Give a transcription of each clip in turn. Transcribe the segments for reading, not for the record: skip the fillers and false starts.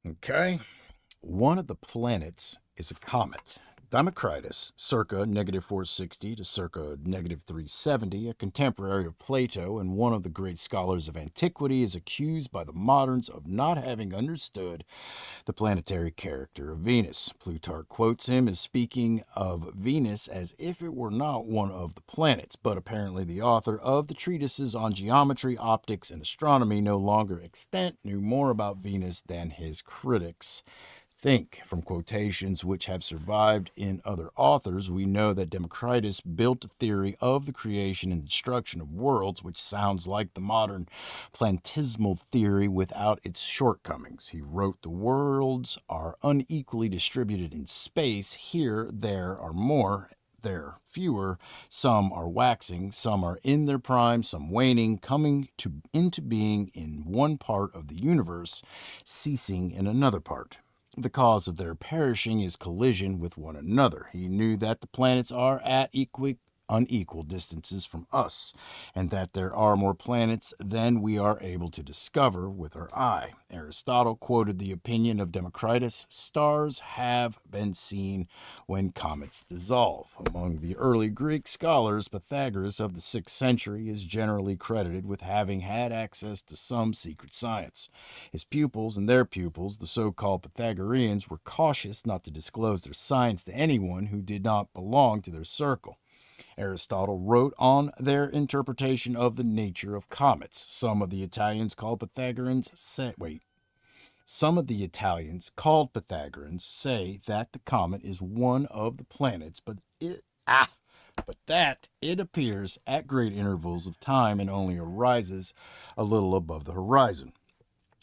Okay. One of the planets is a comet. Democritus, circa -460 to circa -370, a contemporary of Plato and one of the great scholars of antiquity, is accused by the moderns of not having understood the planetary character of Venus. Plutarch quotes him as speaking of Venus as if it were not one of the planets, but apparently the author of the treatises on geometry, optics, and astronomy, no longer extant, knew more about Venus than his critics think. From quotations which have survived in other authors, we know that Democritus built a theory of the creation and destruction of worlds, which sounds like the modern planetismal theory without its shortcomings. He wrote the worlds are unequally distributed in space. Here, there are more. There, fewer. Some are waxing, some are in their prime, some waning, coming into being in one part of the universe, ceasing in another part. The cause of their perishing is collision with one another. He knew that the planets are at unequal distances from us, and that there are more planets than we are able to discover with our eye. Aristotle quoted the opinion of Democritus: stars have been seen when comets dissolve. Among the early Greek scholars, Pythagoras of the 6th century is generally credited with having had access to some secret science. His pupils and their pupils, the so-called Pythagoreans, were cautious not to disclose their science to anyone who did not belong to their circle. Aristotle wrote on their interpretation of the nature of comets. Some of the Italians called Pythagoreans say that the comet is one of the planets, but that it appears at great intervals of time and only arises a little above the horizon.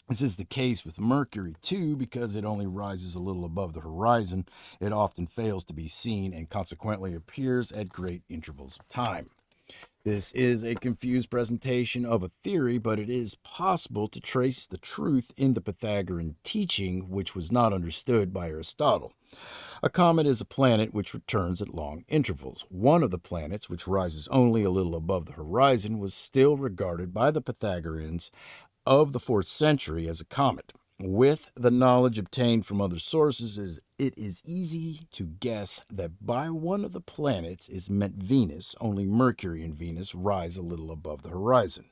This is the case with Mercury, too, because it only rises a little above the horizon. It often fails to be seen and consequently appears at great intervals of time. This is a confused presentation of a theory, but it is possible to trace the truth in the Pythagorean teaching, which was not understood by Aristotle. A comet is a planet which returns at long intervals. One of the planets, which rises only a little above the horizon, was still regarded by the Pythagoreans of the 4th century as a comet. With the knowledge obtained from other sources, it is easy to guess that by one of the planets is meant Venus. Only Mercury and Venus rise a little above the horizon.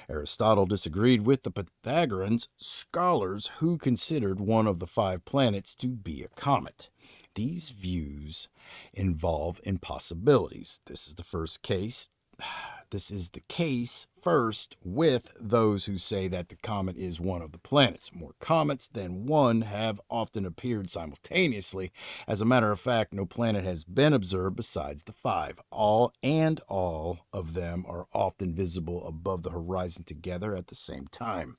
Aristotle disagreed with the Pythagoreans, scholars who considered one of the 5 planets to be a comet. These views involve impossibilities. This is the case first with those who say that the comet is one of the planets. More comets than one have often appeared simultaneously. As a matter of fact, no planet has been observed besides the 5. All of them are often visible above the horizon together at the same time.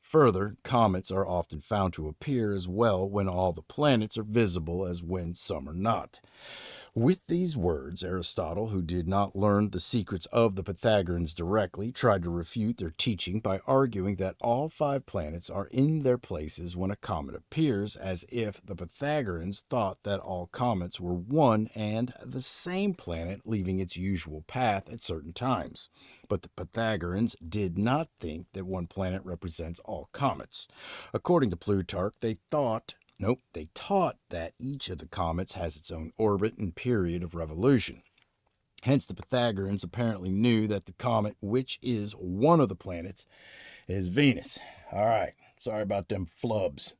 Further, comets are often found to appear as well when all the planets are visible as when some are not. With these words, Aristotle, who did not learn the secrets of the Pythagoreans directly, tried to refute their teaching by arguing that all 5 planets are in their places when a comet appears, as if the Pythagoreans thought that all comets were one and the same planet leaving its usual path at certain times. But the Pythagoreans did not think that one planet represents all comets. According to Plutarch, they taught that each of the comets has its own orbit and period of revolution. Hence, the Pythagoreans apparently knew that the comet, which is one of the planets, is Venus. All right, sorry about them flubs.